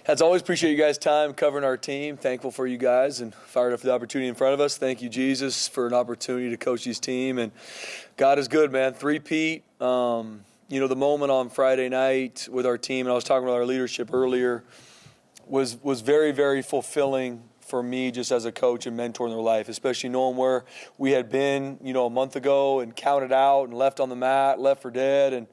As always, appreciate you guys' time covering our team. Thankful for you guys and fired up for the opportunity in front of us. Thank you, Jesus, for an opportunity to coach this team. And God is good, man. Three-peat. The moment on Friday night with our team, and I was talking with our leadership earlier, was very, very fulfilling for me just as a coach and mentor in their life, especially knowing where we had been, a month ago and counted out and left on the mat, left for dead. And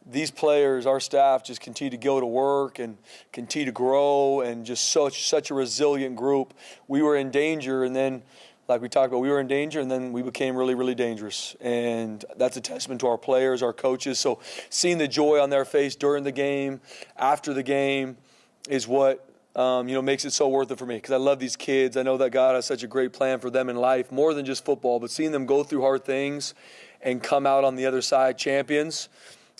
these players, our staff, just continue to go to work and continue to grow, and just such a resilient group. We were in danger, and then, like we talked about, we were in danger, and then we became really, really dangerous. And that's a testament to our players, our coaches. So seeing the joy on their face during the game, after the game, is what makes it so worth it for me, because I love these kids. I know that God has such a great plan for them in life, more than just football, but seeing them go through hard things and come out on the other side champions.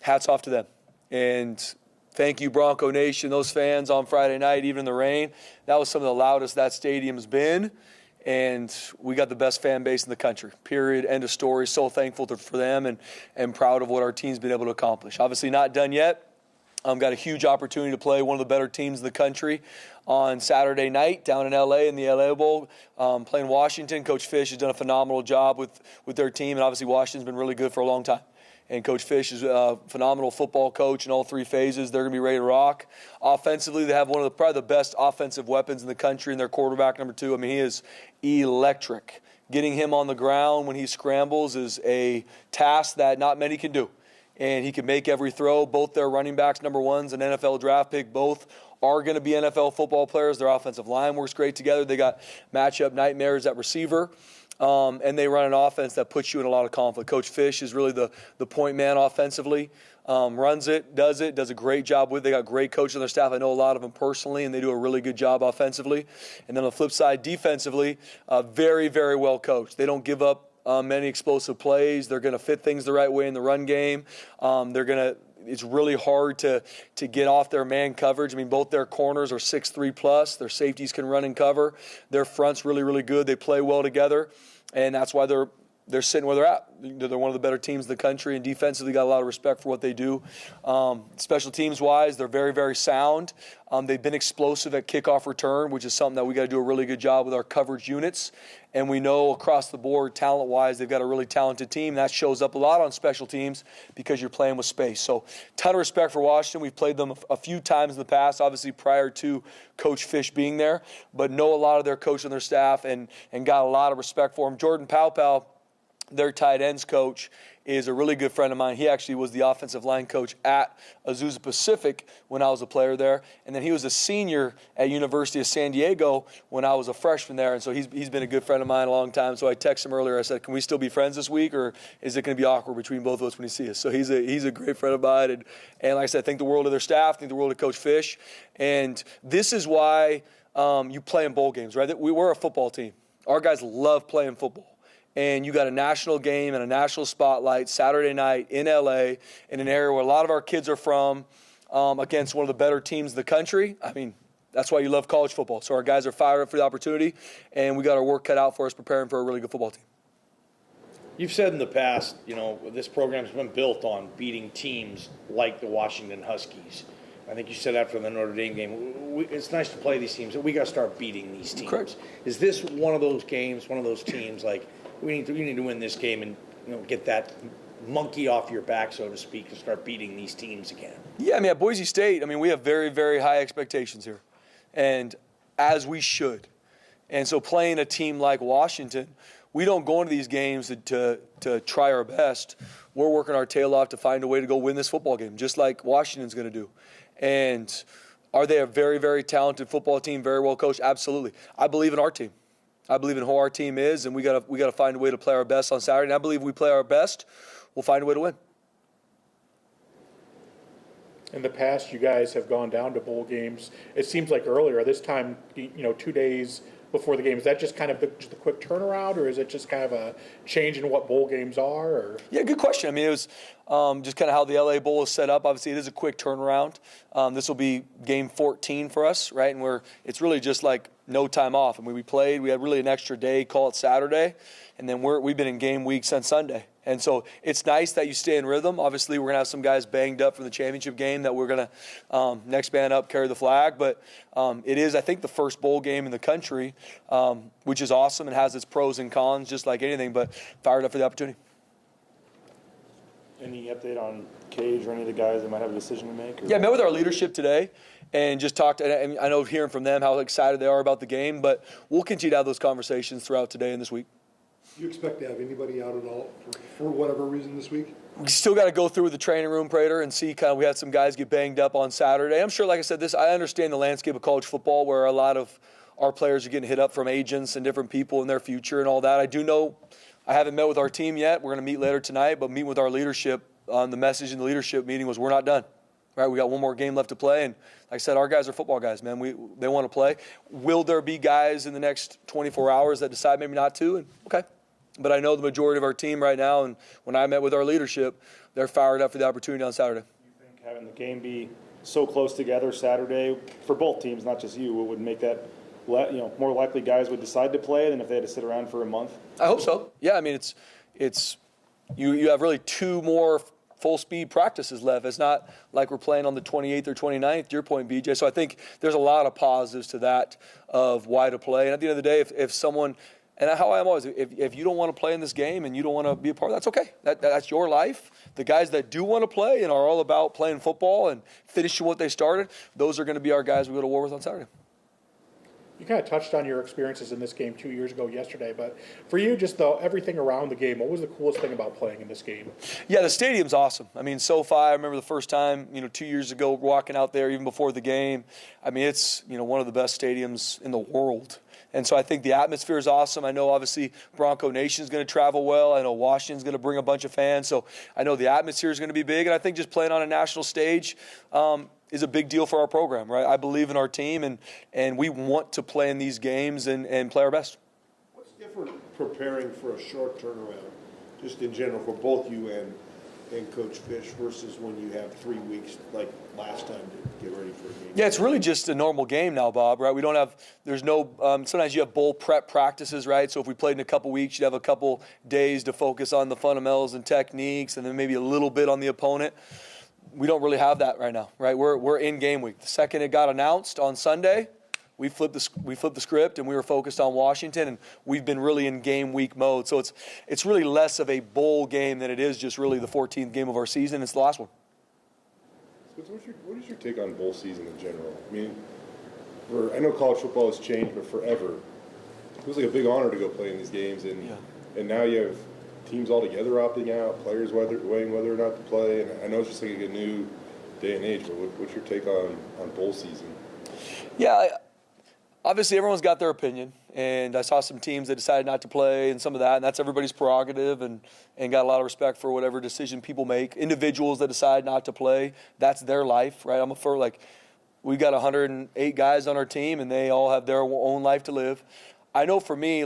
Hats off to them. And thank you, Bronco Nation, those fans on Friday night, even in the rain. That was some of the loudest that stadium's been. And we got the best fan base in the country, period, end of story. So thankful for them and proud of what our team's been able to accomplish. Obviously not done yet. Got a huge opportunity to play one of the better teams in the country on Saturday night down in L.A. in the L.A. Bowl, playing Washington. Coach Fish has done a phenomenal job with their team, and obviously Washington's been really good for a long time. And Coach Fish is a phenomenal football coach in all three phases. They're going to be ready to rock. Offensively, they have probably the best offensive weapons in the country, and their quarterback, number 2. I mean, he is electric. Getting him on the ground when he scrambles is a task that not many can do. And he can make every throw. Both their running backs, number 1's an NFL draft pick. Both are going to be NFL football players. Their offensive line works great together. They got matchup nightmares at receiver. And they run an offense that puts you in a lot of conflict. Coach Fish is really the point man offensively, runs it, does a great job with it. They got great coaches on their staff. I know a lot of them personally, and they do a really good job offensively. And then on the flip side, defensively, very, very well coached. They don't give up many explosive plays. They're going to fit things the right way in the run game. It's really hard to get off their man coverage. I mean, both their corners are 6'3 plus. Their safeties can run and cover. Their front's really, really good. They play well together, and that's why they're sitting where they're at. They're one of the better teams in the country, and defensively got a lot of respect for what they do. Special teams-wise, they're very, very sound. They've been explosive at kickoff return, which is something that we got to do a really good job with our coverage units. And we know across the board, talent-wise, they've got a really talented team. That shows up a lot on special teams because you're playing with space. So ton of respect for Washington. We've played them a few times in the past, obviously prior to Coach Fish being there, but know a lot of their coach and their staff and got a lot of respect for them. Jordan Powell, their tight ends coach, is a really good friend of mine. He actually was the offensive line coach at Azusa Pacific when I was a player there. And then he was a senior at University of San Diego when I was a freshman there. And so he's been a good friend of mine a long time. So I texted him earlier. I said, can we still be friends this week, or is it going to be awkward between both of us when he sees us? So he's a great friend of mine. And like I said, I think the world of their staff, think the world of Coach Fish. And this is why you play in bowl games, right? We're a football team. Our guys love playing football. And you got a national game and a national spotlight Saturday night in L.A. in an area where a lot of our kids are from, against one of the better teams in the country. I mean, that's why you love college football. So our guys are fired up for the opportunity, and we got our work cut out for us preparing for a really good football team. You've said in the past, this program's been built on beating teams like the Washington Huskies. I think you said after the Notre Dame game, it's nice to play these teams, but we got to start beating these teams. Correct. Is this one of those games, one of those teams, like, we need to win this game and get that monkey off your back, so to speak, and start beating these teams again? Yeah, I mean, at Boise State, we have very, very high expectations here, and as we should. And so playing a team like Washington, we don't go into these games to try our best. We're working our tail off to find a way to go win this football game, just like Washington's going to do. And are they a very, very talented football team, very well coached? Absolutely. I believe in our team. I believe in who our team is, and we got to find a way to play our best on Saturday. And I believe if we play our best, we'll find a way to win. In the past, you guys have gone down to bowl games. It seems like earlier, this time, 2 days before the game. Is that just kind of just a quick turnaround, or is it just kind of a change in what bowl games are? Or? Yeah, good question. It was just kind of how the LA Bowl is set up. Obviously, it is a quick turnaround. This will be game 14 for us, right? And it's really just like no time off. I mean, we had really an extra day, call it Saturday, and then we've been in game week since Sunday. And so it's nice that you stay in rhythm. Obviously, we're going to have some guys banged up from the championship game that we're going to, next man up, carry the flag. But it is, I think, the first bowl game in the country, which is awesome and has its pros and cons, just like anything, but fired up for the opportunity. Any update on Cage or any of the guys that might have a decision to make? Or? Yeah, I met with our leadership today and just talked. And I know hearing from them how excited they are about the game, but we'll continue to have those conversations throughout today and this week. Do you expect to have anybody out at all for whatever reason this week? We still got to go through the training room, Prater, and see we had some guys get banged up on Saturday. I'm sure, like I said, I understand the landscape of college football where a lot of our players are getting hit up from agents and different people in their future and all that. I do know I haven't met with our team yet. We're going to meet later tonight, but meeting with our leadership on the message in the leadership meeting was we're not done. Right, we got one more game left to play, and like I said, our guys are football guys, man. They want to play. Will there be guys in the next 24 hours that decide maybe not to? And okay. But I know the majority of our team right now, and when I met with our leadership, they're fired up for the opportunity on Saturday. You think having the game be so close together Saturday for both teams, not just you, would make that more likely guys would decide to play than if they had to sit around for a month? I hope so. Yeah, I mean it's you have really 2 more full speed practices left. It's not like we're playing on the 28th or 29th, to your point, BJ. So I think there's a lot of positives to that of why to play. And at the end of the day, if someone – and how I am always, if you don't want to play in this game and you don't want to be a part of it, that's okay. That's your life. The guys that do want to play and are all about playing football and finishing what they started, those are going to be our guys we go to war with on Saturday. You kind of touched on your experiences in this game 2 years ago yesterday, but for you, just everything around the game, what was the coolest thing about playing in this game? Yeah, the stadium's awesome. I mean, SoFi, I remember the first time, 2 years ago, walking out there even before the game. I mean, it's, one of the best stadiums in the world. And so I think the atmosphere is awesome. I know, obviously, Bronco Nation is going to travel well. I know Washington's going to bring a bunch of fans. So I know the atmosphere is going to be big. And I think just playing on a national stage is a big deal for our program, right? I believe in our team, and we want to play in these games and play our best. What's different preparing for a short turnaround, just in general, for both you and Coach Fish versus when you have 3 weeks like last time to get ready for a game? Yeah, it's really just a normal game now, Bob, right? Sometimes you have bowl prep practices, right? So if we played in a couple weeks, you'd have a couple days to focus on the fundamentals and techniques and then maybe a little bit on the opponent. We don't really have that right now, right? We're in game week. The second it got announced on Sunday, we flipped the script and we were focused on Washington, and we've been really in game week mode. So it's really less of a bowl game than it is just really the 14th game of our season. It's the last one. So what is your take on bowl season in general? I mean, I know college football has changed, but forever it was like a big honor to go play in these games, and now you have teams all together opting out, players weighing whether or not to play, and I know it's just like a new day and age. But what's your take on bowl season? Yeah. Obviously, everyone's got their opinion, and I saw some teams that decided not to play and some of that, and that's everybody's prerogative, and got a lot of respect for whatever decision people make. Individuals that decide not to play, that's their life, right? We got 108 guys on our team, and they all have their own life to live. I know for me,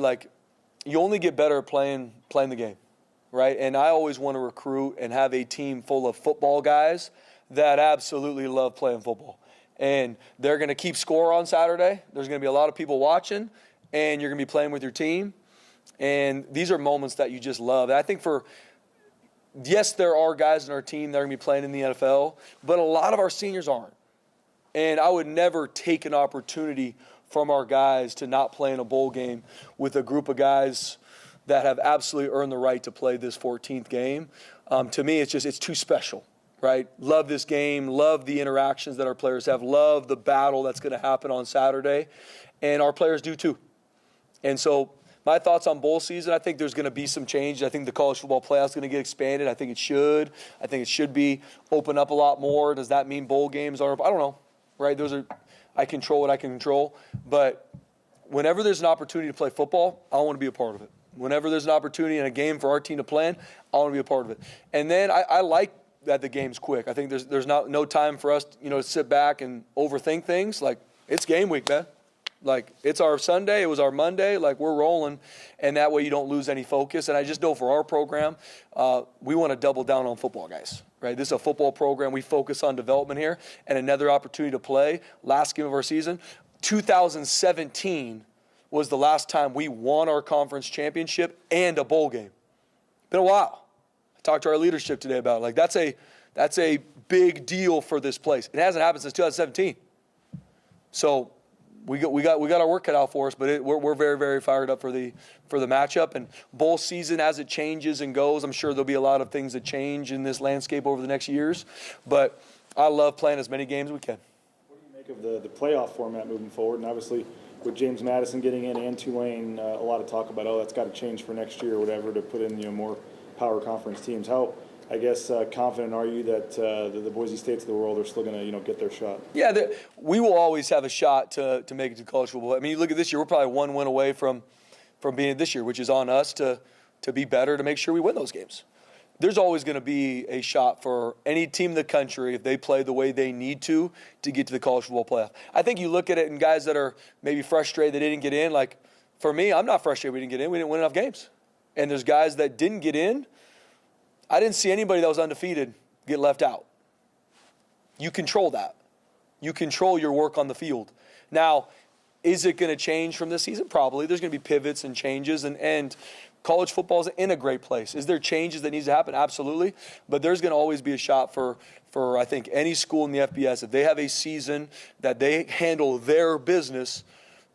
you only get better at playing the game, right? And I always want to recruit and have a team full of football guys that absolutely love playing football. And they're going to keep score on Saturday. There's going to be a lot of people watching, and you're going to be playing with your team. And these are moments that you just love. And I think yes, there are guys in our team that are going to be playing in the NFL, but a lot of our seniors aren't. And I would never take an opportunity from our guys to not play in a bowl game with a group of guys that have absolutely earned the right to play this 14th game. To me, it's too special. Right? Love this game, love the interactions that our players have, love the battle that's going to happen on Saturday, and our players do too. And so my thoughts on bowl season, I think there's going to be some change. I think the college football playoff is going to get expanded. I think it should. I think it should be open up a lot more. Does that mean bowl games are? I don't know. Right? I control what I can control. But whenever there's an opportunity to play football, I want to be a part of it. Whenever there's an opportunity in a game for our team to play in, I want to be a part of it. And then I like that the game's quick. I think there's no time for us, to sit back and overthink things. It's game week, man. Like, it's our Sunday, it was our Monday, like, we're rolling, and that way you don't lose any focus. And I just know for our program, we want to double down on football, guys, right? This is a football program. We focus on development here, and another opportunity to play. Last game of our season, 2017 was the last time we won our conference championship and a bowl game. Been a while. I talked to our leadership today about it. Like, that's a big deal for this place. It hasn't happened since 2017. So we got our work cut out for us, but we're very, very fired up for the matchup. And bowl season, as it changes and goes, I'm sure there'll be a lot of things that change in this landscape over the next years. But I love playing as many games as we can. What do you make of the playoff format moving forward? And obviously, with James Madison getting in and Tulane, a lot of talk about, that's got to change for next year or whatever to put in more power conference teams. How, I guess, confident are you that the Boise States of the world are still going to get their shot? Yeah, we will always have a shot to make it to college football. I mean, you look at this year, we're probably one win away from being it this year, which is on us to be better, to make sure we win those games. There's always going to be a shot for any team in the country, if they play the way they need to get to the college football playoff. I think you look at it, and guys that are maybe frustrated they didn't get in, like, for me, I'm not frustrated we didn't get in. We didn't win enough games. And there's guys that didn't get in. I didn't see anybody that was undefeated get left out. You control that. You control your work on the field. Now, is it going to change from this season? Probably. There's going to be pivots and changes, and college football is in a great place. Is there changes that needs to happen? Absolutely. But there's going to always be a shot for I think, any school in the FBS. If they have a season that they handle their business,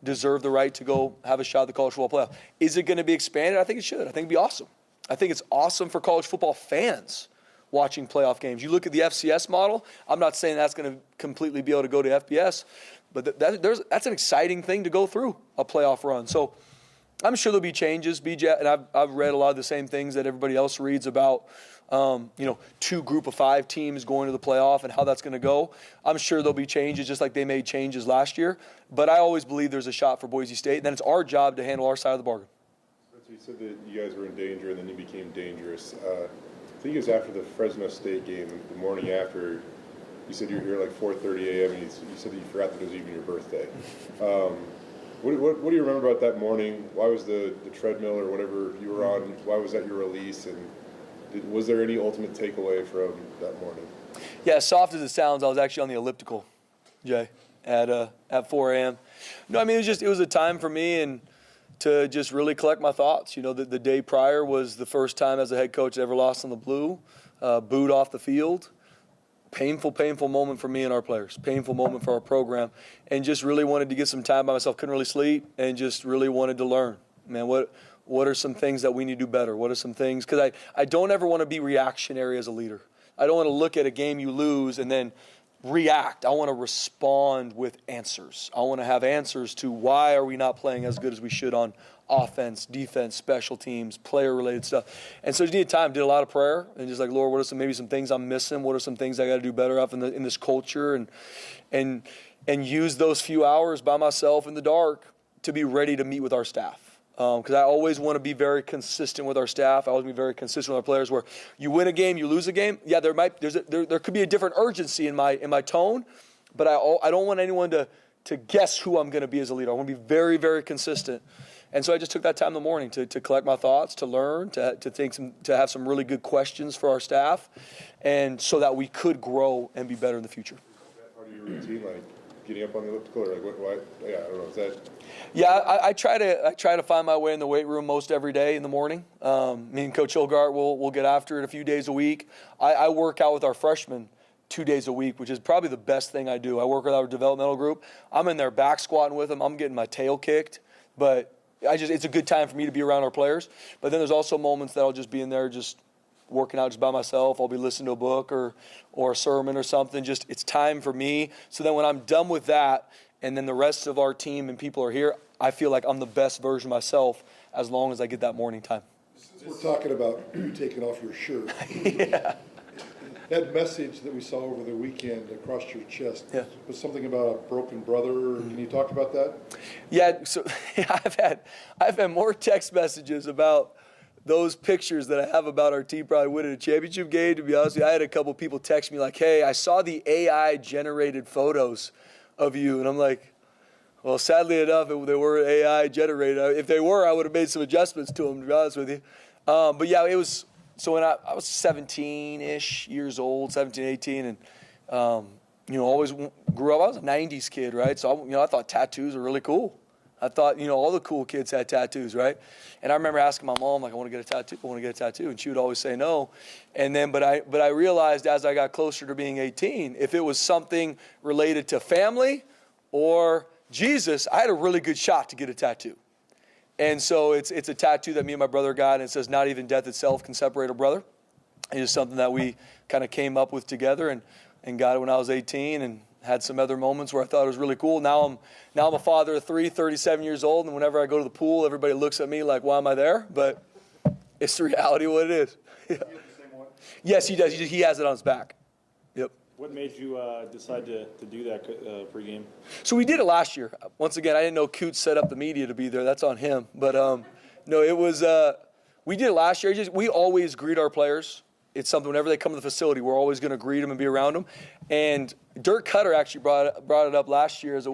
deserve the right to go have a shot at the college football playoff. Is it going to be expanded? I think it should. I think it'd be awesome. I think it's awesome for college football fans watching playoff games. You look at the FCS model. I'm not saying that's going to completely be able to go to FBS, but that's an exciting thing to go through a playoff run. So I'm sure there'll be changes, BJ, and I've read a lot of the same things that everybody else reads about, 2 group of 5 teams going to the playoff and how that's going to go. I'm sure there'll be changes, just like they made changes last year. But I always believe there's a shot for Boise State, and then it's our job to handle our side of the bargain. You said that you guys were in danger, and then you became dangerous. I think it was after the Fresno State game, the morning after. You said you were here like 4:30 a.m. and you said that you forgot that it was even your birthday. What do you remember about that morning? Why was the treadmill or whatever you were on? Why was that your release? And was there any ultimate takeaway from that morning? Yeah, as soft as it sounds, I was actually on the elliptical, Jay, at 4 a.m. No, I mean it was a time for me and to just really collect my thoughts. The day prior was the first time as a head coach I ever lost on the blue, booed off the field. Painful moment for me and our players. Painful moment for our program. And just really wanted to get some time by myself. Couldn't really sleep and just really wanted to learn. Man, what are some things that we need to do better? What are some things? Because I don't ever want to be reactionary as a leader. I don't want to look at a game you lose and then react. I want to respond with answers. I want to have answers to why are we not playing as good as we should on offense, defense, special teams, player-related stuff. And so just needed time, did a lot of prayer, and just like, Lord, what are maybe some things I'm missing? What are some things I got to do better off in this culture? And use those few hours by myself in the dark to be ready to meet with our staff. Because I always want to be very consistent with our staff. I always be very consistent with our players. Where you win a game, you lose a game. Yeah, there could be a different urgency in my tone, but I don't want anyone to guess who I'm going to be as a leader. I want to be very, very consistent. And so I just took that time in the morning to collect my thoughts, to learn, to have some really good questions for our staff, and so that we could grow and be better in the future. Part of your routine, like getting up on the elliptical, or like what? Yeah, I don't know. Is that? Yeah, I try to find my way in the weight room most every day in the morning. Me and Coach Hilgart will get after it a few days a week. I work out with our freshmen 2 days a week, which is probably the best thing I do. I work with our developmental group. I'm in there back squatting with them. I'm getting my tail kicked, but it's a good time for me to be around our players. But then there's also moments that I'll just be in there just working out just by myself. I'll be listening to a book or a sermon or something. Just it's time for me. So then when I'm done with that, and then the rest of our team and people are here, I feel like I'm the best version of myself as long as I get that morning time. Since we're talking about you taking off your shirt, Yeah. that message that we saw over the weekend across your chest was something about a broken brother. Can you talk about that? Yeah, so I've had more text messages about those pictures that I have about our team probably winning a championship game. To be honest with you, I had a couple people text me like, "Hey, I saw the AI generated photos of you," and I'm like, Well, sadly enough, they were AI generated. If they were, I would have made some adjustments to them, to be honest with you. But yeah, it was. So when I was 17-ish years old, 17, 18, and always grew up. I was a '90s kid, right? So I thought tattoos were really cool. I thought all the cool kids had tattoos, right? And I remember asking my mom, like, I want to get a tattoo. I want to get a tattoo, and she would always say no. And then, but I realized as I got closer to being 18, if it was something related to family or Jesus, I had a really good shot to get a tattoo. And so it's a tattoo that me and my brother got, and it says, "Not even death itself can separate a brother." It is something that we kind of came up with together and got it when I was 18, and had some other moments where I thought it was really cool. Now I'm a father of 3, 37 years old, and whenever I go to the pool, everybody looks at me like, why am I there? But it's the reality of what it is. Yeah. Yes, he does. He has it on his back. Yep. What made you decide to do that pregame? So we did it last year. Once again, I didn't know Coots set up the media to be there. That's on him. But no, it was we did it last year. We always greet our players. It's something whenever they come to the facility, we're always going to greet them and be around them. And Dirk Cutter actually brought it up last year as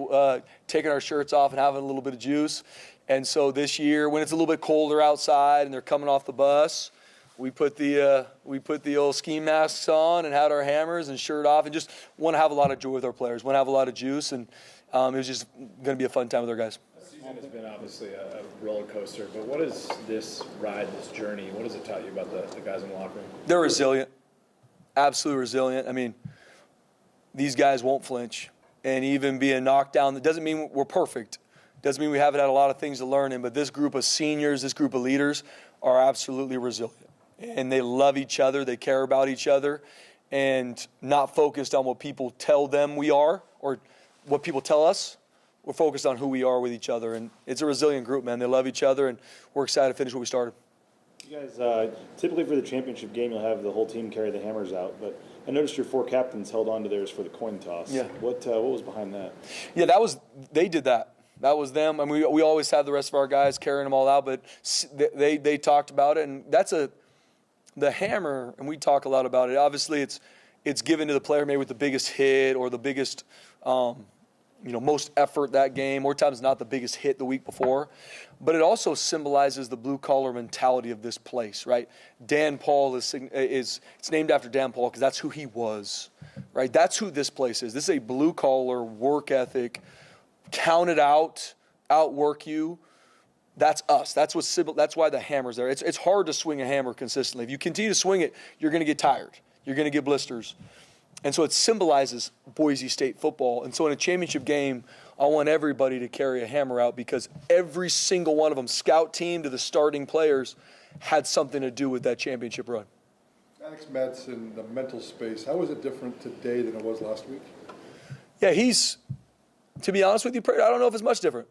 taking our shirts off and having a little bit of juice. And so this year, when it's a little bit colder outside and they're coming off the bus, we put the old ski masks on and had our hammers and shirt off, and just want to have a lot of joy with our players, want to have a lot of juice, and it was just going to be a fun time with our guys. This season has been obviously a roller coaster, but what is this ride, this journey, what has it taught you about the guys in the locker room? They're resilient, absolutely resilient. I mean, these guys won't flinch, and even being knocked down, that doesn't mean we're perfect. Doesn't mean we haven't had a lot of things to learn in, but this group of seniors, this group of leaders are absolutely resilient. And they love each other, they care about each other, and not focused on what people tell them we are or what people tell us. We're focused on who we are with each other, and it's a resilient group, man. They love each other, and we're excited to finish what we started. You guys, typically for the championship game, you'll have the whole team carry the hammers out, but I noticed your 4 captains held on to theirs for the coin toss. Yeah. What was behind that? Yeah, they did that. That was them. I mean, we always have the rest of our guys carrying them all out, but they talked about it, and that's the hammer, and we talk a lot about it. Obviously, it's given to the player maybe with the biggest hit or the biggest, most effort that game. More times not the biggest hit the week before, but it also symbolizes the blue collar mentality of this place, right? Dan Paul is it's named after Dan Paul because that's who he was, right? That's who this place is. This is a blue collar work ethic, count it out, outwork you. That's us. That's why the hammer's there. It's hard to swing a hammer consistently. If you continue to swing it, you're going to get tired. You're going to get blisters. And so it symbolizes boise-state-football. And so in a championship game, I want everybody to carry a hammer out because every single one of them, scout team to the starting players, had something to do with that championship run. Alex Madsen, the mental space, how is it different today than it was last week? Yeah, to be honest with you, I don't know if it's much different.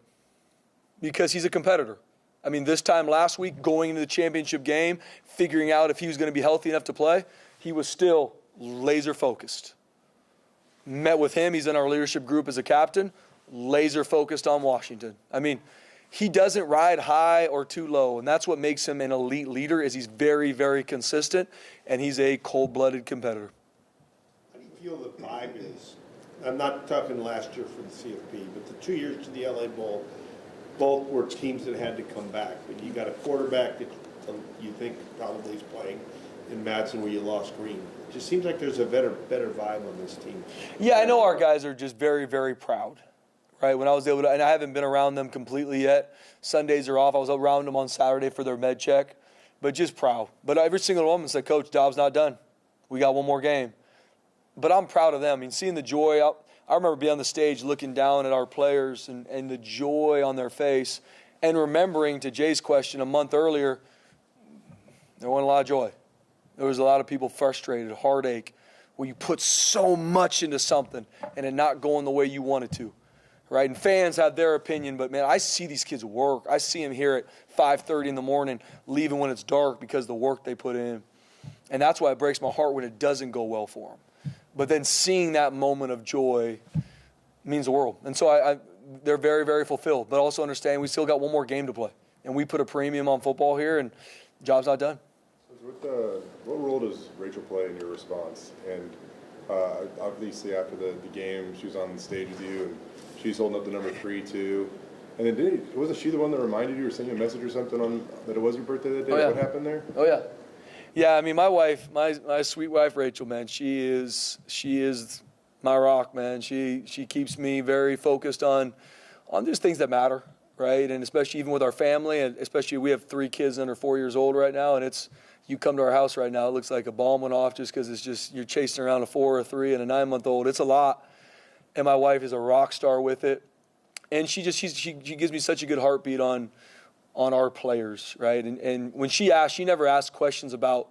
Because he's a competitor. I mean, this time last week, going into the championship game, figuring out if he was going to be healthy enough to play, he was still laser focused. Met with him, he's in our leadership group as a captain, laser focused on Washington. I mean, he doesn't ride high or too low, and that's what makes him an elite leader is he's very, very consistent, and he's a cold-blooded competitor. How do you feel the vibe is? I'm not talking last year for the CFP, but the 2 years to the LA Bowl, both were teams that had to come back. But you got a quarterback that you think probably is playing in Madsen where you lost Green. It just seems like there's a better vibe on this team. Yeah, I know our guys are just very, very proud, right? When I was able to, and I haven't been around them completely yet. Sundays are off. I was around them on Saturday for their med check, but just proud. But every single one said, "Coach, job's not done. We got one more game." But I'm proud of them. I mean, seeing the joy out. I remember being on the stage looking down at our players and the joy on their face and remembering, to Jay's question a month earlier, there wasn't a lot of joy. There was a lot of people frustrated, heartache, where you put so much into something and it not going the way you wanted to, right? And fans have their opinion, but, man, I see these kids work. I see them here at 5:30 in the morning, leaving when it's dark because of the work they put in. And that's why it breaks my heart when it doesn't go well for them. But then seeing that moment of joy means the world. And so they're very, very fulfilled. But also understand we still got one more game to play. And we put a premium on football here, and the job's not done. So what role does Rachel play in your response? And obviously after the game, she was on the stage with you, and She's holding up the number 3 too. And then wasn't she the one that reminded you or sent you a message or something that it was your birthday that day? Oh, yeah. What happened there? Oh yeah, yeah. I mean, my wife, my sweet wife Rachel, man, she is my rock, man. She keeps me very focused on just things that matter, right? And especially even with our family, and especially we have 3 kids under 4 years old right now, and it's you come to our house right now, it looks like a bomb went off just because it's just you're chasing around a 4, a 3, and a 9-month-old. It's a lot, and my wife is a rock star with it. And she gives me such a good heartbeat on our players, right? And when she asks, she never asks questions about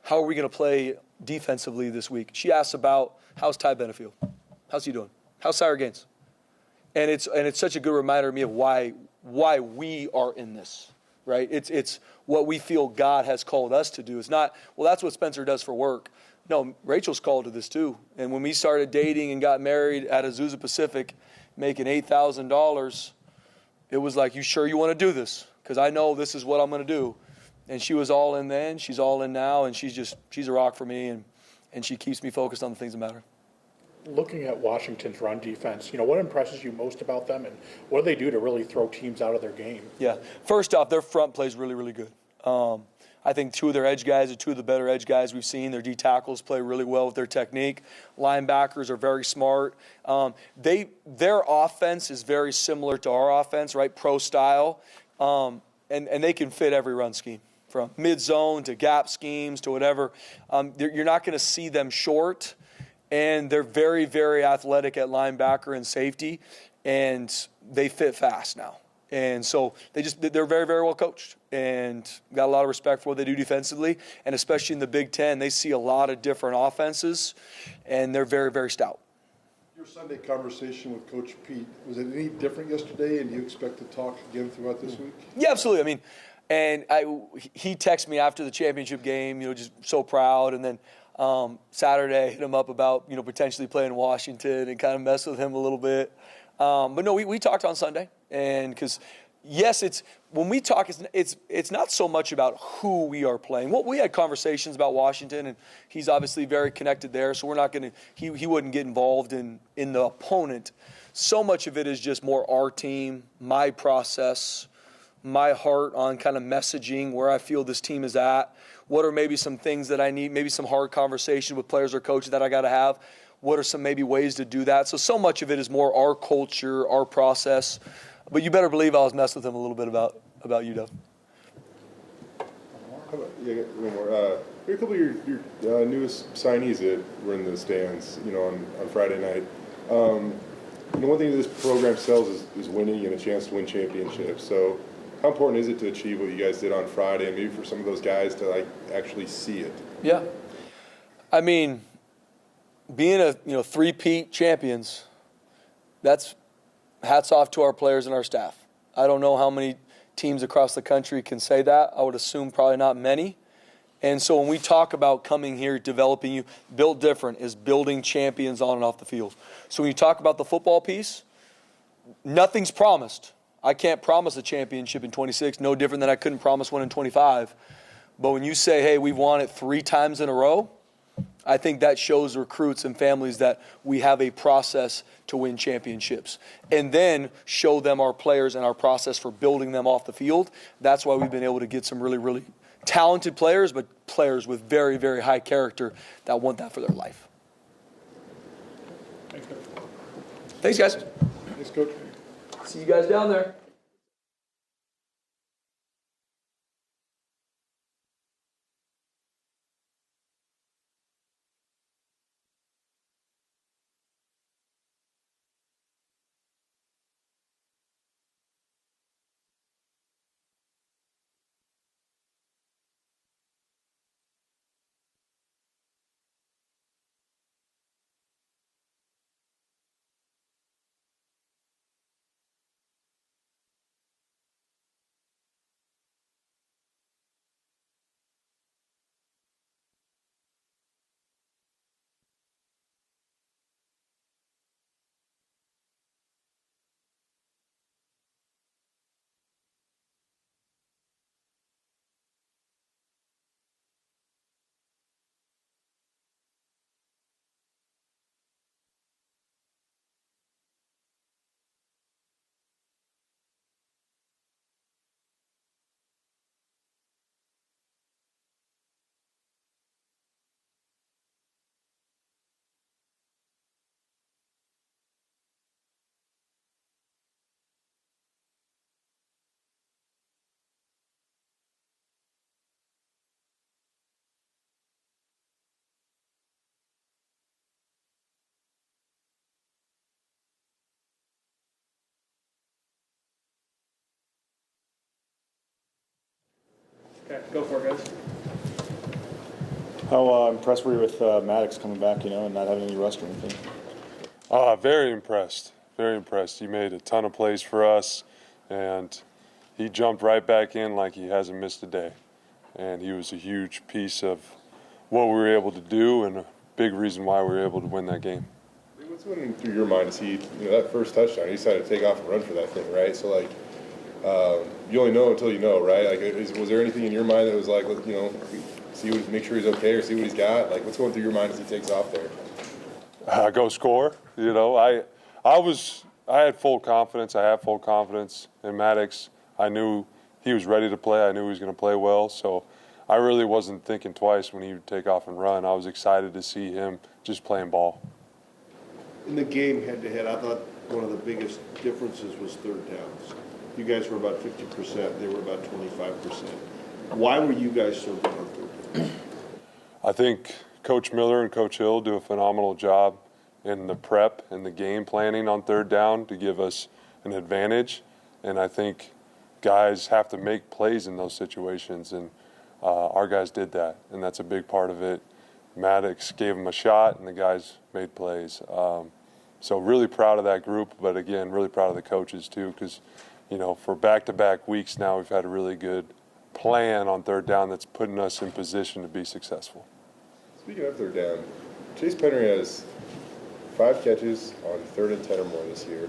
how are we going to play defensively this week. She asks about how's Ty Benefield, how's he doing, how's Cyrus Gaines, and it's such a good reminder to me of why we are in this, right? It's what we feel God has called us to do. It's not that's what Spencer does for work. No, Rachel's called to this too. And when we started dating and got married at Azusa Pacific, making $8,000, it was like, you sure you want to do this? Because I know this is what I'm going to do. And she was all in then, she's all in now, and she's a rock for me, and she keeps me focused on the things that matter. Looking at Washington's run defense, what impresses you most about them, and what do they do to really throw teams out of their game? Yeah, first off, their front play is really, really good. I think 2 of their edge guys are 2 of the better edge guys we've seen. Their D tackles play really well with their technique. Linebackers are very smart. Their offense is very similar to our offense, right? Pro style, and they can fit every run scheme, from mid zone to gap schemes to whatever. You're not going to see them short, and they're very, very athletic at linebacker and safety, and they fit fast now. And so they're very, very well coached and got a lot of respect for what they do defensively. And especially in the Big Ten, they see a lot of different offenses, and they're very, very stout. Your Sunday conversation with Coach Pete, was it any different yesterday, and do you expect to talk again throughout this week? Yeah, absolutely. I mean, he texted me after the championship game, just so proud. And then Saturday, hit him up about, potentially playing Washington and kind of mess with him a little bit. But no, we talked on Sunday, and because yes, when we talk, it's not so much about who we are playing. Well, we had conversations about Washington, and he's obviously very connected there, so we're not going to. He wouldn't get involved in the opponent. So much of it is just more our team, my process, my heart on kind of messaging where I feel this team is at. What are maybe some things that I need? Maybe some hard conversation with players or coaches that I got to have. What are some maybe ways to do that? So much of it is more our culture, our process. But you better believe I was messing with him a little bit about UW. One more. There are a couple of your newest signees that were in the stands, on Friday night. One thing that this program sells is winning and a chance to win championships. So how important is it to achieve what you guys did on Friday, and maybe for some of those guys to actually see it? Yeah. I mean, being a three-peat champions, that's hats off to our players and our staff. I don't know how many teams across the country can say that. I would assume probably not many. And so when we talk about coming here, developing you, Built Different is building champions on and off the field. So when you talk about the football piece, nothing's promised. I can't promise a championship in 26, no different than I couldn't promise one in 25. But when you say, hey, we've won it 3 times in a row, I think that shows recruits and families that we have a process to win championships. And then show them our players and our process for building them off the field. That's why we've been able to get some really, really talented players, but players with very, very high character that want that for their life. Thanks, guys. Thanks, Coach. See you guys down there. Go for it, guys. How impressed were you with Maddox coming back, and not having any rust or anything? Very impressed. Very impressed. He made a ton of plays for us, and he jumped right back in like he hasn't missed a day. And he was a huge piece of what we were able to do and a big reason why we were able to win that game. What's going through your mind to see that first touchdown? He decided to take off and run for that thing, right? So you only know until you know, right? Was there anything in your mind that was like, make sure he's okay or see what he's got? Like, what's going through your mind as he takes off there? Go score. I had full confidence. I have full confidence in Maddox. I knew he was ready to play. I knew he was going to play well. So I really wasn't thinking twice when he would take off and run. I was excited to see him just playing ball. In the game head-to-head, I thought one of the biggest differences was third downs. You guys were about 50%. They were about 25%. Why were you guys so good on third downs? I think Coach Miller and Coach Hill do a phenomenal job in the prep and the game planning on third down to give us an advantage. And I think guys have to make plays in those situations, and our guys did that, and that's a big part of it. Maddox gave them a shot, and the guys made plays. So really proud of that group, but again, really proud of the coaches too, because for back-to-back weeks now, we've had a really good plan on third down that's putting us in position to be successful. Speaking of third down, Chase Penry has 5 catches on 3rd and 10 or more this year.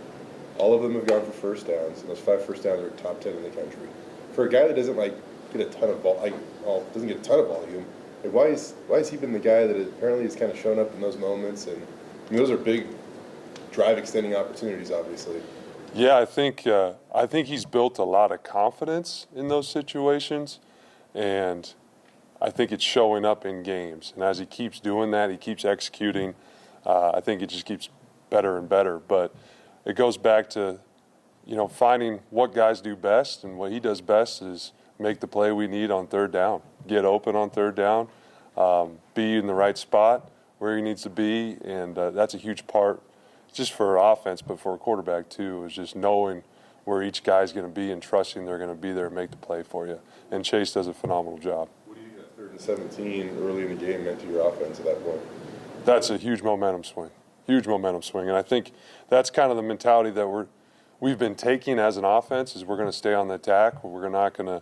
All of them have gone for first downs, and those 5 first downs are top 10 in the country. For a guy that doesn't get a ton of doesn't get a ton of volume, why has he been the guy that apparently has kind of shown up in those moments? And those are big drive extending opportunities, obviously. Yeah, I think he's built a lot of confidence in those situations, and I think it's showing up in games. And as he keeps doing that, he keeps executing. I think it just keeps better and better. But it goes back to, finding what guys do best, and what he does best is make the play we need on third down, get open on third down, be in the right spot where he needs to be, and that's a huge part just for offense, but for a quarterback too, is just knowing where each guy's going to be and trusting they're going to be there and make the play for you. And Chase does a phenomenal job. What do you got 3rd and 17 early in the game meant to your offense at that point? That's a huge momentum swing. And I think that's kind of the mentality that we've been taking as an offense, is we're going to stay on the attack. We're not going to,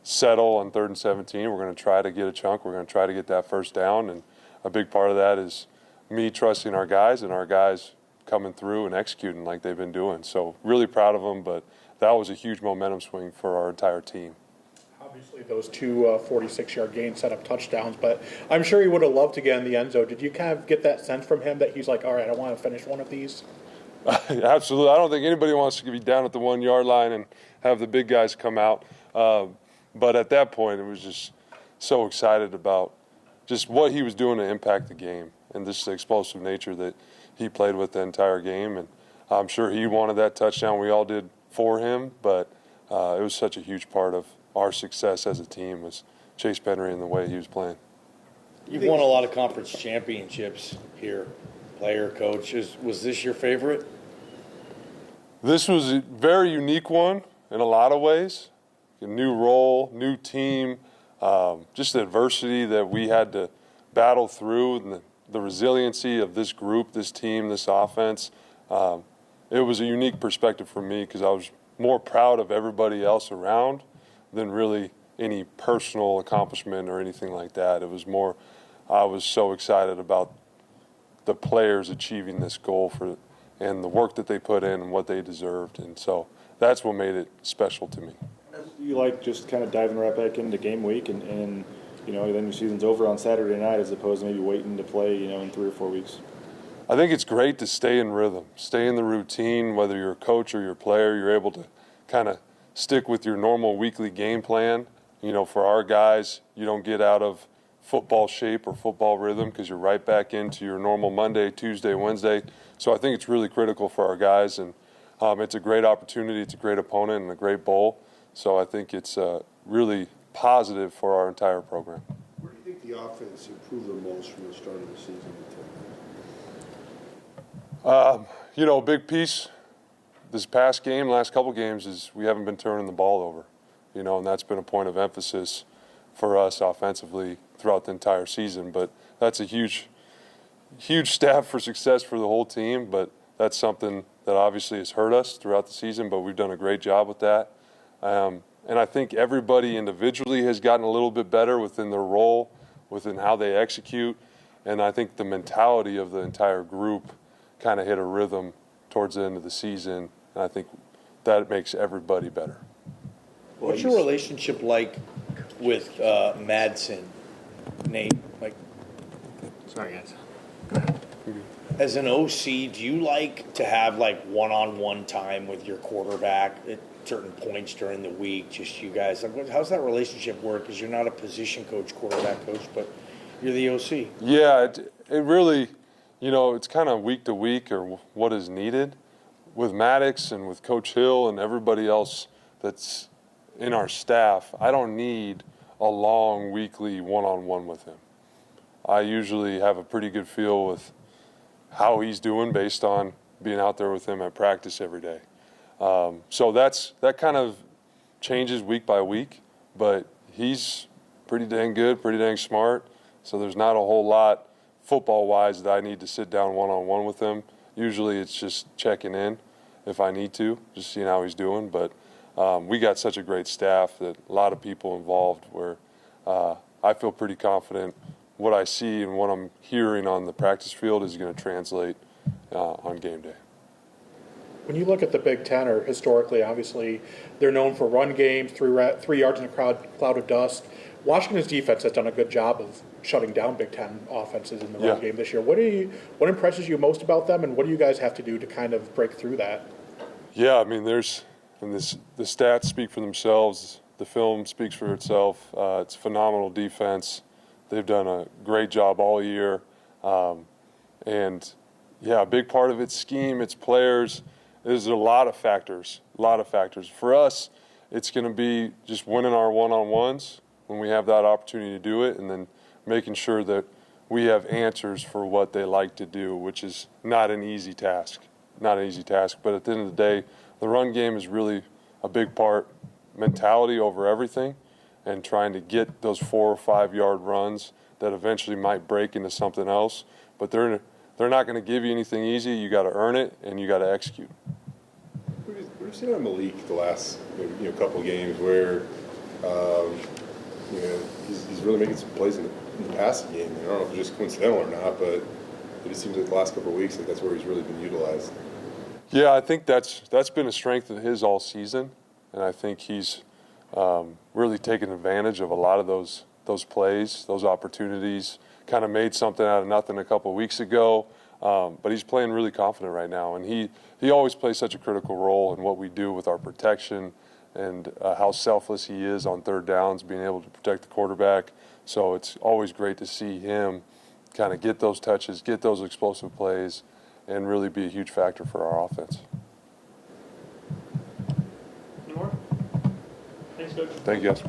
settle on 3rd and 17. We're going to try to get a chunk. We're going to try to get that first down. And a big part of that is me trusting our guys, and our guys coming through and executing like they've been doing. So really proud of them, but that was a huge momentum swing for our entire team. Obviously, those 2 46-yard gains set up touchdowns, but I'm sure he would have loved to get in the end zone. Did you kind of get that sense from him that he's like, all right, I want to finish one of these? Absolutely. I don't think anybody wants to be down at the 1-yard line and have the big guys come out. But at that point, it was just so excited about just what he was doing to impact the game, and just the explosive nature that he played with the entire game. And I'm sure he wanted that touchdown. We all did for him, but it was such a huge part of our success as a team was Chase Penry and the way he was playing. You've won a lot of conference championships here, player, coach. Was this your favorite? This was a very unique one in a lot of ways. A new role, new team, just the adversity that we had to battle through, and the resiliency of this group, this team, this offense. It was a unique perspective for me because I was more proud of everybody else around than really any personal accomplishment or anything like that. It was more, I was so excited about the players achieving this goal and the work that they put in and what they deserved. And so that's what made it special to me. Do you like just kind of diving right back into game week and then your season's over on Saturday night as opposed to maybe waiting to play, in 3 or 4 weeks? I think it's great to stay in rhythm, stay in the routine. Whether you're a coach or you're a player, you're able to kind of stick with your normal weekly game plan. For our guys, you don't get out of football shape or football rhythm because you're right back into your normal Monday, Tuesday, Wednesday. So I think it's really critical for our guys, and it's a great opportunity. It's a great opponent and a great bowl. So I think it's really positive for our entire program. Where do you think the offense improved the most from the start of the season to A big piece this past game, last couple games, is we haven't been turning the ball over. and that's been a point of emphasis for us offensively throughout the entire season. But that's a huge step for success for the whole team, but that's something that obviously has hurt us throughout the season, but we've done a great job with that. And I think everybody individually has gotten a little bit better within their role, within how they execute, and I think the mentality of the entire group kind of hit a rhythm towards the end of the season, and I think that makes everybody better. What's your relationship like with Madsen, Nate? Sorry, guys. As an OC, do you like to have one-on-one time with your quarterback at certain points during the week? Just you guys. How's that relationship work? Because you're not a position coach, quarterback coach, but you're the OC. Yeah, it really, it's kind of week to week or what is needed. With Maddox and with Coach Hill and everybody else that's in our staff, I don't need a long weekly one-on-one with him. I usually have a pretty good feel with how he's doing based on being out there with him at practice every day. So that kind of changes week by week, but he's pretty dang good, pretty dang smart. So there's not a whole lot football-wise that I need to sit down one-on-one with him. Usually it's just checking in if I need to, just seeing how he's doing. But we got such a great staff that a lot of people involved where I feel pretty confident what I see and what I'm hearing on the practice field is going to translate on game day. When you look at the Big Ten, or historically, obviously, they're known for run games, 3 yards in a cloud of dust. Washington's defense has done a good job of shutting down Big Ten offenses in the run game this year. What impresses you most about them, and what do you guys have to do to kind of break through that? Yeah, I mean, the stats speak for themselves. The film speaks for itself. It's phenomenal defense. They've done a great job all year. And, a big part of it's scheme, it's players. There's a lot of factors. For us, it's going to be just winning our one-on-ones when we have that opportunity to do it, and then making sure that we have answers for what they like to do, which is not an easy task. But at the end of the day, the run game is really a big part, mentality over everything, and trying to get those 4 or 5 yard runs that eventually might break into something else. But they're not going to give you anything easy. You got to earn it, and you got to execute. We've seen on Malik the last couple of games where he's really making some plays in the passing game. I don't know if it's just coincidental or not, but it just seems like the last couple of weeks that's where he's really been utilized. Yeah, I think that's been a strength of his all season, and I think he's really taken advantage of a lot of those plays, those opportunities. Kind of made something out of nothing a couple of weeks ago, but he's playing really confident right now, and he always plays such a critical role in what we do with our protection and how selfless he is on third downs, being able to protect the quarterback. So it's always great to see him kind of get those touches, get those explosive plays, and really be a huge factor for our offense. Any more? Thanks, Coach. Thank you, guys.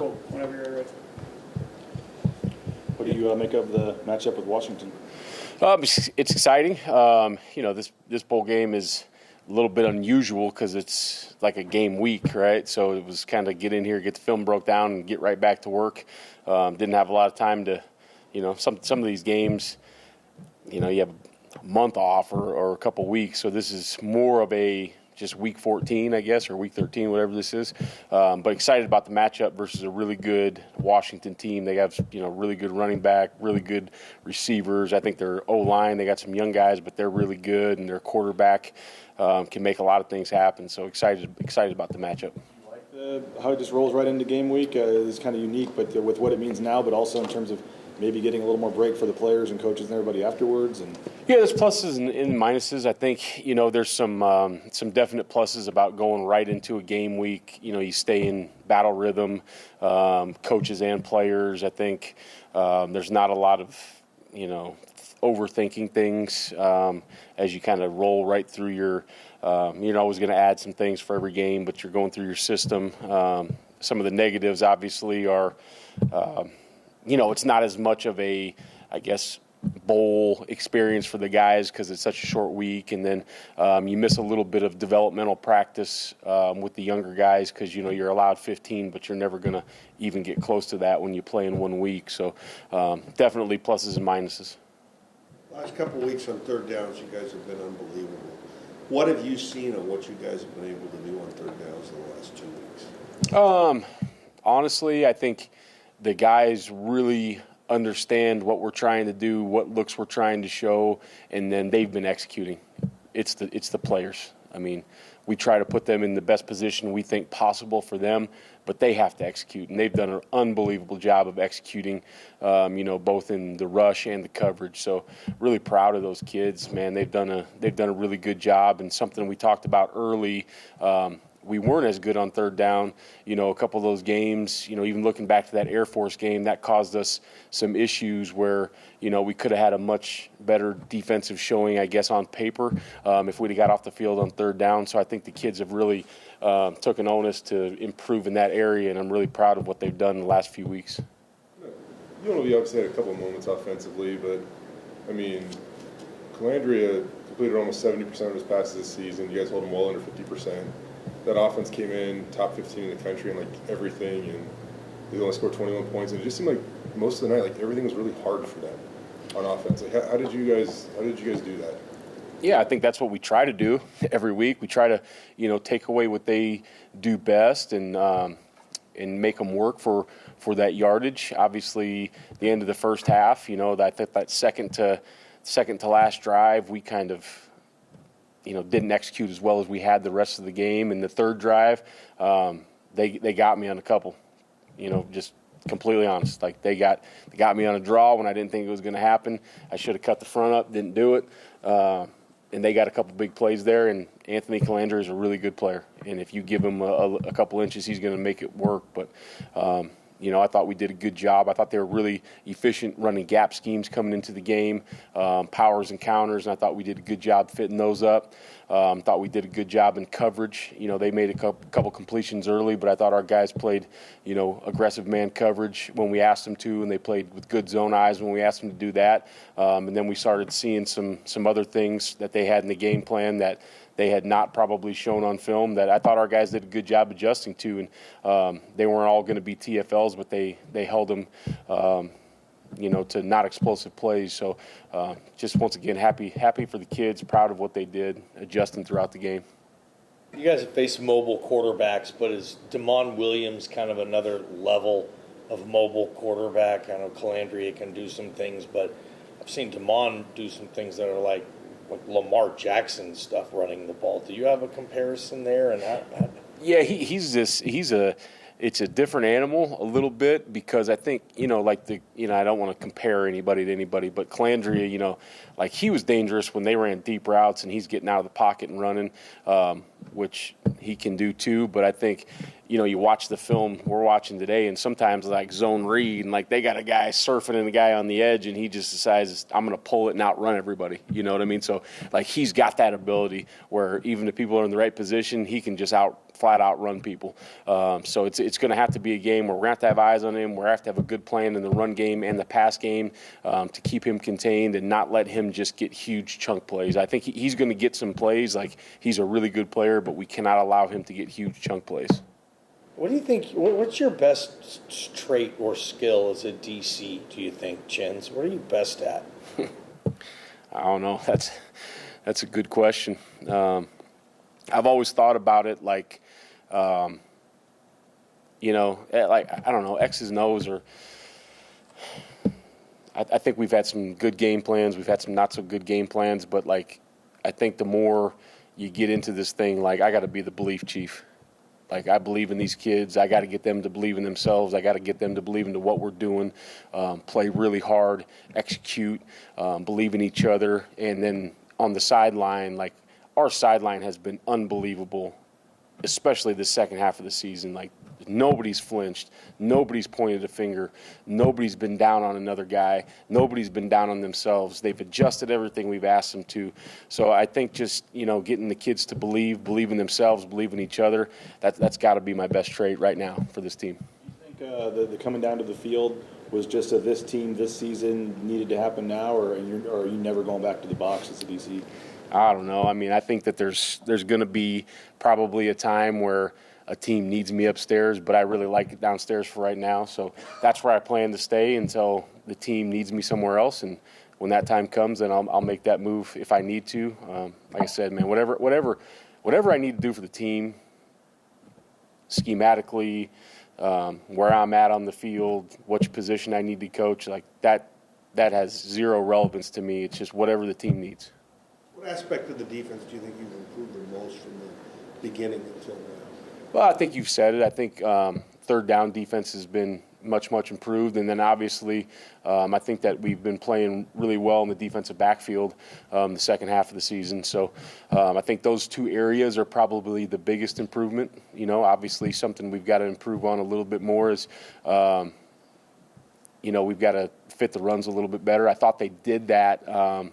Cool. Whenever you're ready. What do you make of the matchup with Washington? It's exciting. This bowl game is a little bit unusual because it's like a game week, right? So it was kind of get in here, get the film broke down, and get right back to work. Didn't have a lot of time to, some of these games, you have a month off or a couple weeks. So this is more of a just week 14, I guess, or week 13, whatever this is. But excited about the matchup versus a really good Washington team. They have, really good running back, really good receivers. I think their O-line, they got some young guys, but they're really good, and their quarterback can make a lot of things happen. So excited about the matchup. How it just rolls right into game week is kind of unique, but with what it means now, but also in terms of maybe getting a little more break for the players and coaches and everybody afterwards. And yeah, there's pluses and minuses. I think there's some definite pluses about going right into a game week. You stay in battle rhythm, coaches and players. I think there's not a lot of overthinking things as you kind of roll right through your. You're always going to add some things for every game, but you're going through your system. Some of the negatives, obviously, are. It's not as much of a, I guess, bowl experience for the guys because it's such a short week, and then you miss a little bit of developmental practice with the younger guys because you're allowed 15, but you're never going to even get close to that when you play in 1 week. So definitely pluses and minuses. Last couple of weeks on third downs, you guys have been unbelievable. What have you seen on what you guys have been able to do on third downs in the last 2 weeks? Honestly, I think the guys really understand what we're trying to do, what looks we're trying to show, and then they've been executing. It's the players. I mean, we try to put them in the best position we think possible for them, but they have to execute, and they've done an unbelievable job of executing, both in the rush and the coverage. So really proud of those kids, man. They've done a really good job, and something we talked about early. We weren't as good on third down, a couple of those games, even looking back to that Air Force game, that caused us some issues where, we could have had a much better defensive showing, I guess, on paper if we'd have got off the field on third down. So I think the kids have really took an onus to improve in that area, and I'm really proud of what they've done in the last few weeks. We obviously had a couple of moments offensively, but, Calandria completed almost 70% of his passes this season. You guys hold him well under 50%. That offense came in top 15 in the country and everything, and they only scored 21 points. And it just seemed like most of the night, everything was really hard for them on offense. How did you guys do that? Yeah, I think that's what we try to do every week. We try to, take away what they do best and make them work for that yardage. Obviously, the end of the first half, that second to last drive, we kind of. Didn't execute as well as we had the rest of the game. In the third drive, they got me on a couple, just completely honest. They got me on a draw when I didn't think it was going to happen. I should have cut the front up, didn't do it. And they got a couple big plays there, and Anthony Chinander is a really good player. And if you give him a couple inches, he's going to make it work. But, I thought we did a good job. I thought they were really efficient running gap schemes coming into the game, powers and counters, and I thought we did a good job fitting those up. Thought we did a good job in coverage. They made a couple completions early, but I thought our guys played, aggressive man coverage when we asked them to, and they played with good zone eyes when we asked them to do that. And then we started seeing some other things that they had in the game plan that they had not probably shown on film that I thought our guys did a good job adjusting to. And they weren't all going to be TFLs, but they held them, to not explosive plays. So just once again, happy for the kids, proud of what they did, adjusting throughout the game. You guys have faced mobile quarterbacks, but is Damon Williams kind of another level of mobile quarterback? I know Calandria can do some things, but I've seen Damon do some things that are like Lamar Jackson stuff running the ball. Do you have a comparison there? And yeah, it's a different animal a little bit because I think, I don't want to compare anybody to anybody, but Calandria, he was dangerous when they ran deep routes and he's getting out of the pocket and running, which he can do too. But I think, you watch the film we're watching today, and sometimes like zone read, and like they got a guy surfing and a guy on the edge, and he just decides I'm going to pull it and outrun everybody. You know what I mean? So like he's got that ability where even if people are in the right position, he can just flat out run people. So it's going to have to be a game where we're going to have eyes on him. We're going to have to have a good plan in the run game and the pass game to keep him contained and not let him just get huge chunk plays. I think he's going to get some plays. Like he's a really good player, but we cannot allow him to get huge chunk plays. What do you think? What's your best trait or skill as a DC? Do you think, Chins? What are you best at? I don't know. That's a good question. I've always thought about it like, like I don't know, X's and O's, or I think we've had some good game plans. We've had some not so good game plans, but like I think the more you get into this thing, like I got to be the belief chief. Like I believe in these kids. I got to get them to believe in themselves. I got to get them to believe into what we're doing, play really hard, execute, believe in each other. And then on the sideline, like our sideline has been unbelievable, especially the second half of the season. Like nobody's flinched. Nobody's pointed a finger. Nobody's been down on another guy. Nobody's been down on themselves. They've adjusted everything we've asked them to. So I think just, getting the kids to believe in themselves, believe in each other, that's got to be my best trait right now for this team. Do you think the coming down to the field was just this team this season needed to happen now, or are you never going back to the box as a DC? I don't know. I mean, I think that there's going to be probably a time where a team needs me upstairs, but I really like it downstairs for right now. So that's where I plan to stay until the team needs me somewhere else. And when that time comes, then I'll make that move if I need to. Like I said, man, whatever I need to do for the team, schematically, where I'm at on the field, which position I need to coach, like that has zero relevance to me. It's just whatever the team needs. What aspect of the defense do you think you've improved the most from the beginning until now? Well, I think you've said it. I think third down defense has been much improved. And then obviously I think that we've been playing really well in the defensive backfield the second half of the season. So I think those two areas are probably the biggest improvement. Obviously something we've got to improve on a little bit more is, we've got to fit the runs a little bit better. I thought they did that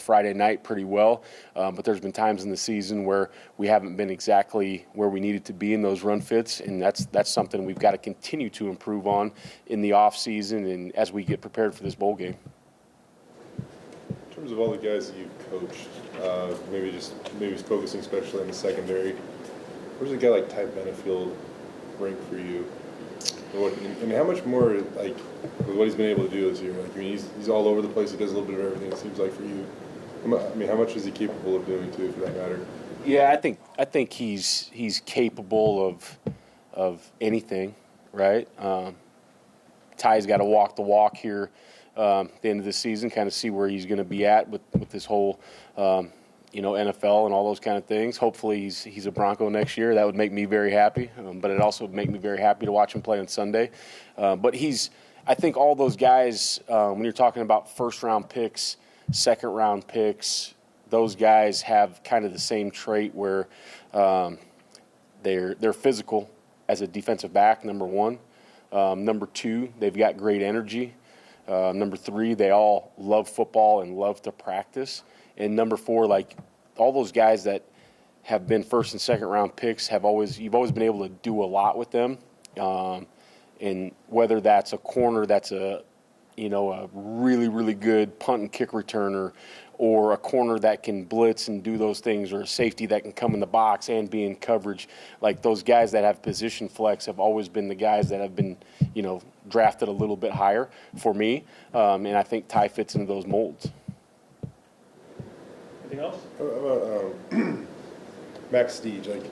Friday night pretty well, but there's been times in the season where we haven't been exactly where we needed to be in those run fits, and that's something we've got to continue to improve on in the off season and as we get prepared for this bowl game. In terms of all the guys that you've coached, maybe focusing especially on the secondary, where's a guy like Ty Benefield rank for you? And how much more, like, with what he's been able to do this year? Like, I mean, he's all over the place. He does a little bit of everything, it seems like, for you. I mean, how much is he capable of doing, too, for that matter? Yeah, I think he's capable of anything, right? Ty's got to walk the walk here at the end of the season, kind of see where he's going to be at with this whole NFL and all those kind of things. Hopefully he's a Bronco next year. That would make me very happy, but it also would make me very happy to watch him play on Sunday. But I think all those guys, when you're talking about first-round picks, second-round picks, those guys have kind of the same trait where they're physical as a defensive back, number one. Number two, they've got great energy. Number three, they all love football and love to practice. And number four, like all those guys that have been first and second round picks you've always been able to do a lot with them. And whether that's a corner that's a really, really good punt and kick returner, or a corner that can blitz and do those things, or a safety that can come in the box and be in coverage, like those guys that have position flex have always been the guys that have been, drafted a little bit higher for me. And I think Ty fits into those molds. Anything else? How about Max Steege? Like,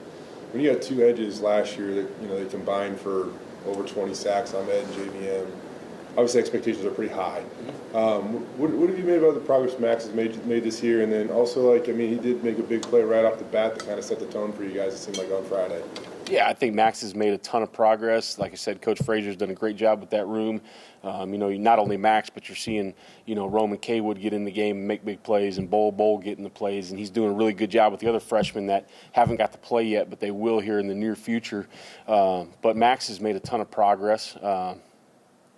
when you had two edges last year that they combined for over 20 sacks on Ed and JVM, obviously expectations are pretty high. What have you made about the progress Max has made this year? And then also, like, I mean, he did make a big play right off the bat that kind of set the tone for you guys, it seemed like, on Friday. Yeah, I think Max has made a ton of progress. Like I said, Coach Frazier's done a great job with that room. Not only Max, but you're seeing, Roman Kaywood get in the game and make big plays, and Bowl get in the plays, and he's doing a really good job with the other freshmen that haven't got to play yet, but they will here in the near future. But Max has made a ton of progress.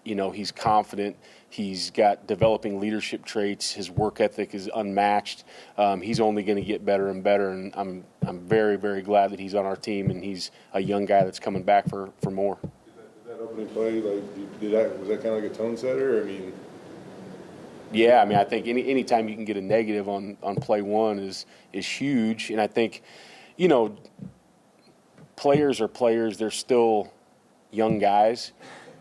He's confident. He's got developing leadership traits. His work ethic is unmatched. He's only going to get better and better, and I'm very, very glad that he's on our team, and he's a young guy that's coming back for more. Did that opening play, was that kind of like a tone setter? Yeah, I think anytime you can get a negative on play one is huge, and I think, players are players. They're still young guys,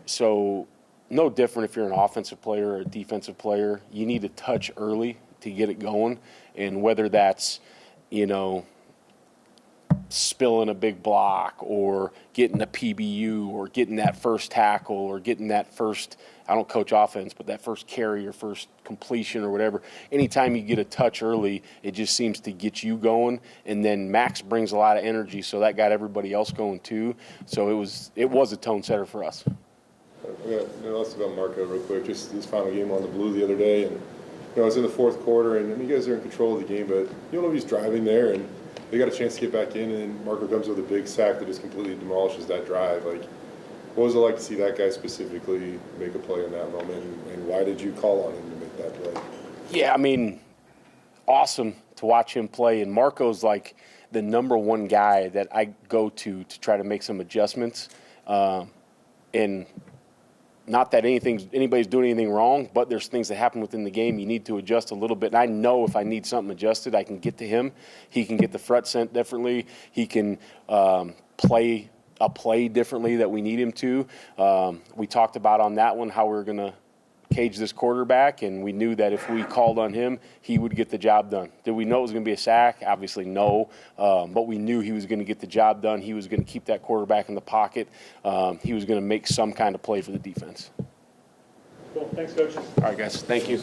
so no different if you're an offensive player or a defensive player. You need to touch early to get it going, and whether that's, spilling a big block or getting a PBU or getting that first tackle or getting that first, I don't coach offense, but that first carry or first completion or whatever. Anytime you get a touch early, it just seems to get you going. And then Max brings a lot of energy, so that got everybody else going too. So it was a tone setter for us. Let's about Marco real quick. Just his final game on the blue the other day, and it was in the fourth quarter, and you guys are in control of the game, but you don't know if he's driving there, and they got a chance to get back in, and Marco comes with a big sack that just completely demolishes that drive. Like, what was it like to see that guy specifically make a play in that moment, and why did you call on him to make that play? Yeah, awesome to watch him play, and Marco's like the number one guy that I go to try to make some adjustments, and not that anybody's doing anything wrong, but there's things that happen within the game you need to adjust a little bit. And I know if I need something adjusted, I can get to him. He can get the front sent differently. He can play a play differently that we need him to. We talked about on that one how we were going to cage this quarterback, and we knew that if we called on him, he would get the job done. Did we know it was going to be a sack? Obviously no, but we knew he was going to get the job done. He was going to keep that quarterback in the pocket. He was going to make some kind of play for the defense. Cool. Thanks, Coach. All right, guys. Thank you.